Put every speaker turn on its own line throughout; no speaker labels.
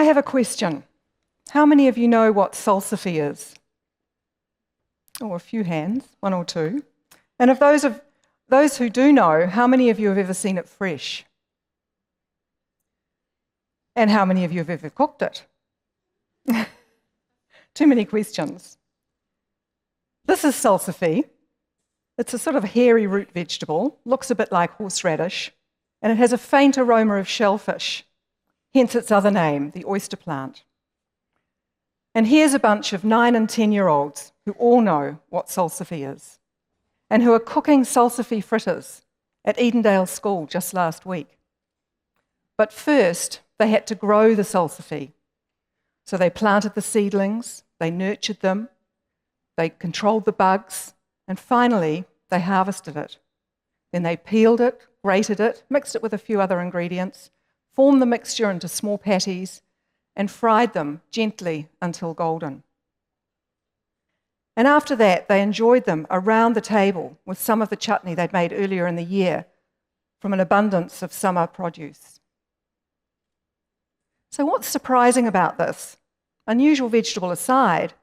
have a question. How many of you know what salsify is? Oh, a few hands, one or two. And of those who do know, how many of you have ever seen it fresh? And how many of you have ever cooked it? Too many questions. This is salsify. It's a sort of hairy root vegetable, looks a bit like horseradish, and it has a faint aroma of shellfish, hence its other name, the oyster plant. And here's a bunch of 9 and 10-year-olds who all know what salsify is and who are cooking salsify fritters at Edendale School just last week. But first, they had to grow the salsify. So they planted the seedlings, they nurtured them, they controlled the bugs, and finally, they harvested it. Then they peeled it, grated it, mixed it with a few other ingredients, formed the mixture into small patties, and fried them gently until golden. And after that, they enjoyed them around the table with some of the chutney they'd made earlier in the year from an abundance of summer produce. So what's surprising about this? Unusual vegetable aside,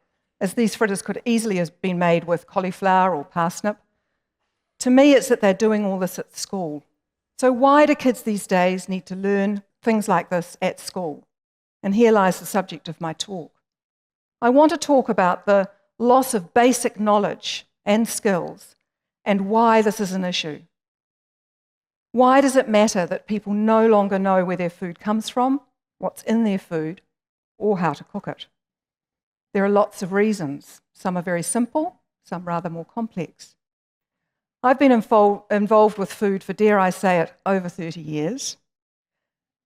as these fritters could easily have been made with cauliflower or parsnip, to me it's that they're doing all this at school. So why do kids these days need to learn things like this at school? And here lies the subject of my talk. I want to talk about the loss of basic knowledge and skills and why this is an issue. Why does it matter that people no longer know where their food comes from, what's in their food, or how to cook it? There are lots of reasons. Some are very simple, some rather more complex. I've been involved with food for, dare I say it, over 30 years.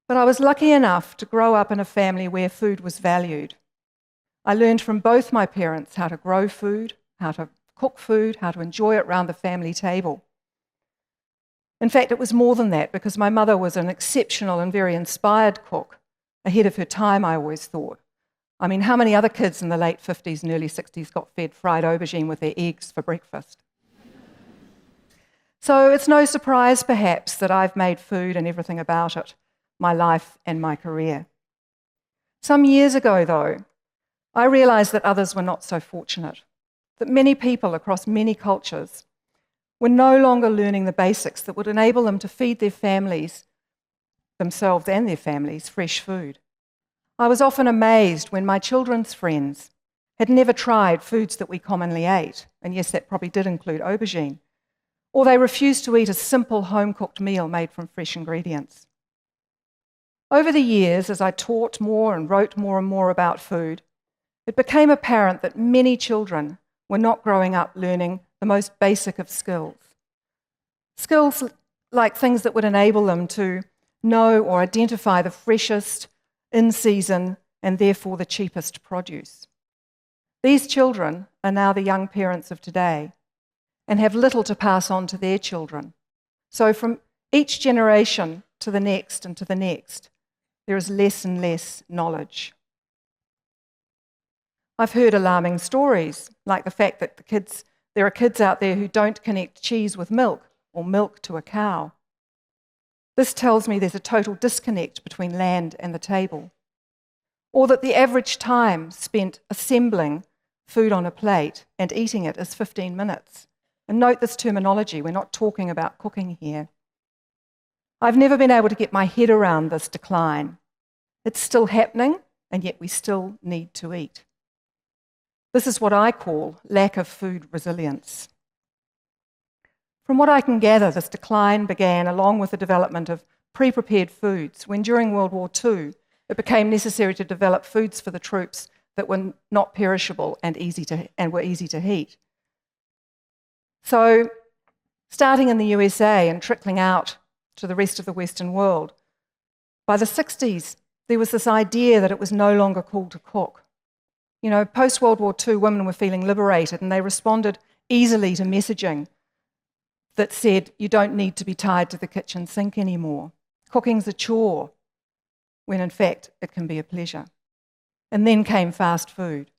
But I was lucky enough to grow up in a family where food was valued. I learned from both my parents how to grow food, how to cook food, how to enjoy it round the family table. In fact, it was more than that because my mother was an exceptional and very inspired cook, ahead of her time, I always thought. I mean, how many other kids in the late 50s and early 60s got fed fried aubergine with their eggs for breakfast? So it's no surprise, perhaps, that I've made food and everything about it my life and my career. Some years ago, though, I realised that others were not so fortunate, that many people across many cultures were no longer learning the basics that would enable them to feed their families, themselves and their families, fresh food. I was often amazed when my children's friends had never tried foods that we commonly ate, and yes, that probably did include aubergine, or they refused to eat a simple home-cooked meal made from fresh ingredients. Over the years, as I taught more and wrote more and more about food, it became apparent that many children were not growing up learning the most basic of skills. Skills like things that would enable them to know or identify the freshest, in-season, and therefore the cheapest produce. These children are now the young parents of today and have little to pass on to their children. So from each generation to the next and to the next, there is less and less knowledge. I've heard alarming stories, like the fact that there are kids out there who don't connect cheese with milk or milk to a cow. This tells me there's a total disconnect between land and the table. Or that the average time spent assembling food on a plate and eating it is 15 minutes. And note this terminology, we're not talking about cooking here. I've never been able to get my head around this decline. It's still happening, and yet we still need to eat. This is what I call lack of food resilience. From what I can gather, this decline began along with the development of pre-prepared foods, when during World War II it became necessary to develop foods for the troops that were not perishable and were easy to heat. So, starting in the USA and trickling out to the rest of the Western world, by the 60s, there was this idea that it was no longer cool to cook. You know, post-World War II, women were feeling liberated and they responded easily to messaging that said, you don't need to be tied to the kitchen sink anymore. Cooking's a chore, when in fact it can be a pleasure. And then came fast food.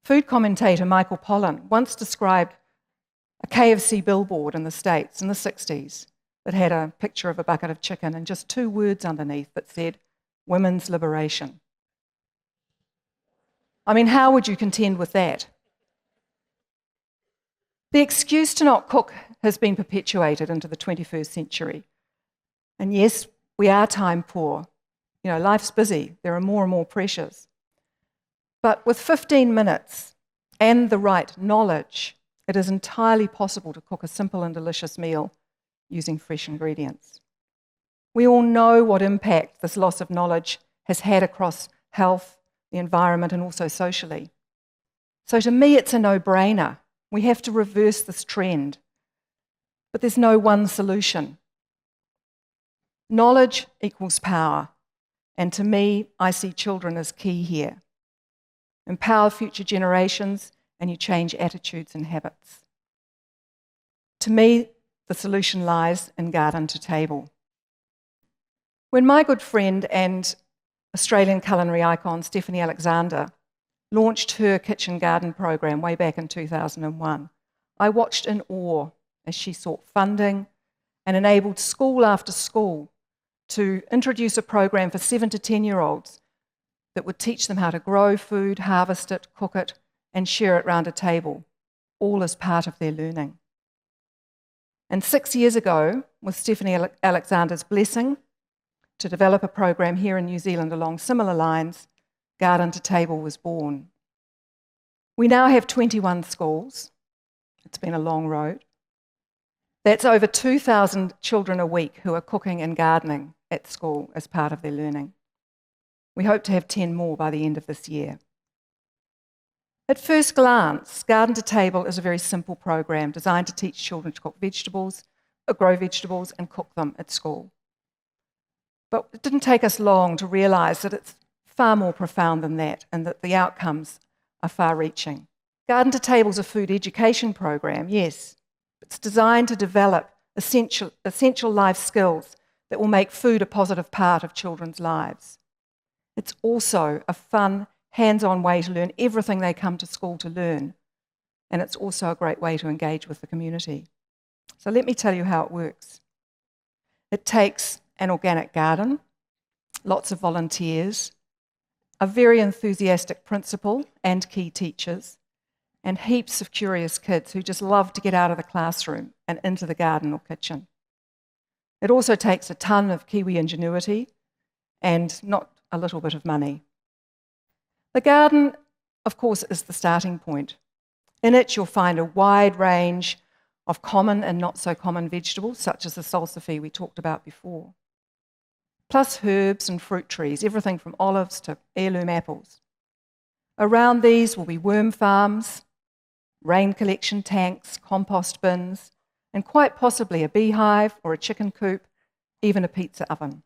Food commentator Michael Pollan once described a KFC billboard in the States in the 60s that had a picture of a bucket of chicken and just 2 words underneath that said, women's liberation. I mean, how would you contend with that? The excuse to not cook has been perpetuated into the 21st century. And yes, we are time poor. You know, life's busy. There are more and more pressures. But with 15 minutes and the right knowledge, it is entirely possible to cook a simple and delicious meal using fresh ingredients. We all know what impact this loss of knowledge has had across health, the environment, and also socially. So to me, it's a no-brainer. We have to reverse this trend. But there's no one solution. Knowledge equals power. And to me, I see children as key here. Empower future generations, and you change attitudes and habits. To me, the solution lies in garden to table. When my good friend and Australian culinary icon Stephanie Alexander launched her kitchen garden program way back in 2001, I watched in awe as she sought funding and enabled school after school to introduce a program for 7 to 10-year-olds that would teach them how to grow food, harvest it, cook it, and share it round a table, all as part of their learning. And 6 years ago, with Stephanie Alexander's blessing to develop a program here in New Zealand along similar lines, Garden to Table was born. We now have 21 schools. It's been a long road. That's over 2,000 children a week who are cooking and gardening at school as part of their learning. We hope to have 10 more by the end of this year. At first glance, Garden to Table is a very simple program designed to teach children to cook vegetables, grow vegetables, and cook them at school. But it didn't take us long to realise that it's far more profound than that and that the outcomes are far-reaching. Garden to Table is a food education program, yes. It's designed to develop essential life skills that will make food a positive part of children's lives. It's also a fun, hands-on way to learn everything they come to school to learn. And it's also a great way to engage with the community. So let me tell you how it works. It takes an organic garden, lots of volunteers, a very enthusiastic principal and key teachers, and heaps of curious kids who just love to get out of the classroom and into the garden or kitchen. It also takes a ton of Kiwi ingenuity and not a little bit of money. The garden, of course, is the starting point. In it, you'll find a wide range of common and not so common vegetables, such as the salsify we talked about before, plus herbs and fruit trees, everything from olives to heirloom apples. Around these will be worm farms, rain collection tanks, compost bins, and quite possibly a beehive or a chicken coop, even a pizza oven.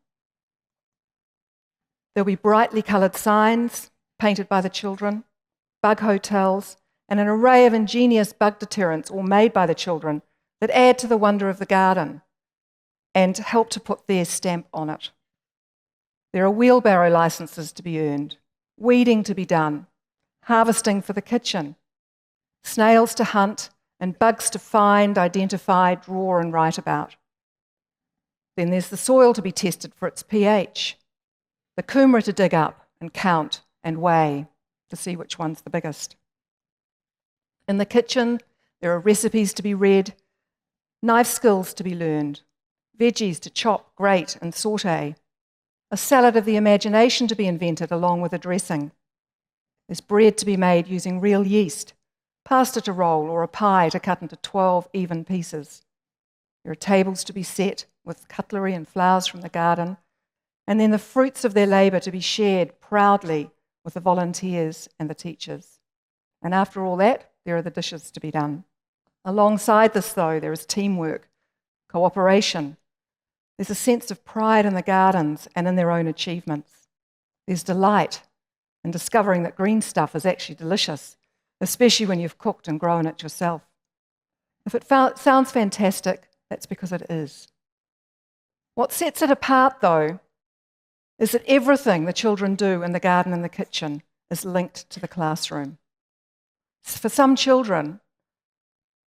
There'll be brightly coloured signs painted by the children, bug hotels, and an array of ingenious bug deterrents all made by the children that add to the wonder of the garden and help to put their stamp on it. There are wheelbarrow licences to be earned, weeding to be done, harvesting for the kitchen, snails to hunt, and bugs to find, identify, draw, and write about. Then there's the soil to be tested for its pH, the kumara to dig up and count and weigh to see which one's the biggest. In the kitchen, there are recipes to be read, knife skills to be learned, veggies to chop, grate, and saute, a salad of the imagination to be invented along with a dressing. There's bread to be made using real yeast, pasta to roll, or a pie to cut into 12 even pieces. There are tables to be set with cutlery and flowers from the garden, and then the fruits of their labour to be shared proudly with the volunteers and the teachers. And after all that, there are the dishes to be done. Alongside this, though, there is teamwork, cooperation. There's a sense of pride in the gardens and in their own achievements. There's delight in discovering that green stuff is actually delicious, especially when you've cooked and grown it yourself. If it sounds fantastic, that's because it is. What sets it apart, though, is that everything the children do in the garden and the kitchen is linked to the classroom. For some children,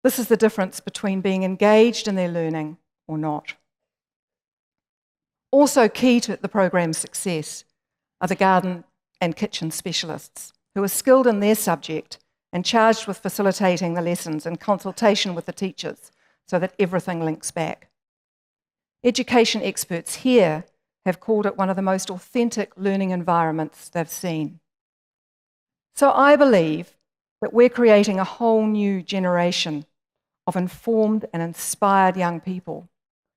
this is the difference between being engaged in their learning or not. Also key to the program's success are the garden and kitchen specialists, who are skilled in their subject and charged with facilitating the lessons in consultation with the teachers so that everything links back. Education experts here have called it one of the most authentic learning environments they've seen. So I believe that we're creating a whole new generation of informed and inspired young people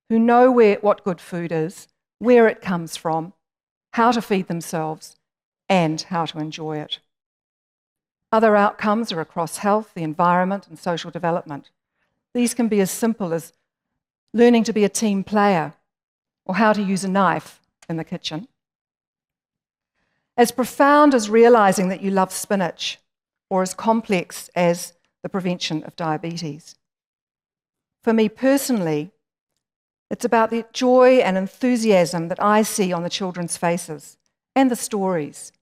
who know what good food is, where it comes from, how to feed themselves, and how to enjoy it. Other outcomes are across health, the environment, and social development. These can be as simple as learning to be a team player or how to use a knife in the kitchen. As profound as realizing that you love spinach, or as complex as the prevention of diabetes. For me personally, it's about the joy and enthusiasm that I see on the children's faces and the stories,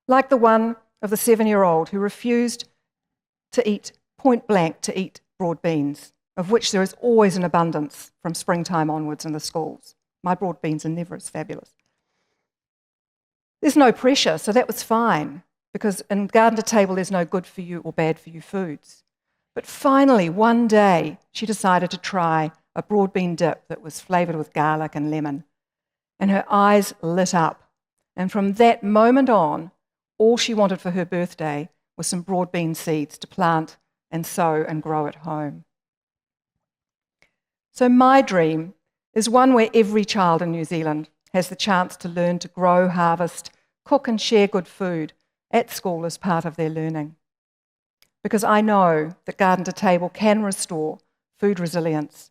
like the one of the 7-year-old who refused to eat, point blank, to eat broad beans, of which there is always an abundance from springtime onwards in the schools. My broad beans are never as fabulous. There's no pressure, so that was fine, because in garden to table there's no good for you or bad for you foods. But finally, one day, she decided to try a broad bean dip that was flavoured with garlic and lemon, and her eyes lit up. And from that moment on, all she wanted for her birthday was some broad bean seeds to plant and sow and grow at home. So my dream is one where every child in New Zealand has the chance to learn to grow, harvest, cook and share good food at school as part of their learning. Because I know that garden to table can restore food resilience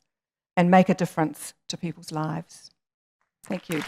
and make a difference to people's lives. Thank you.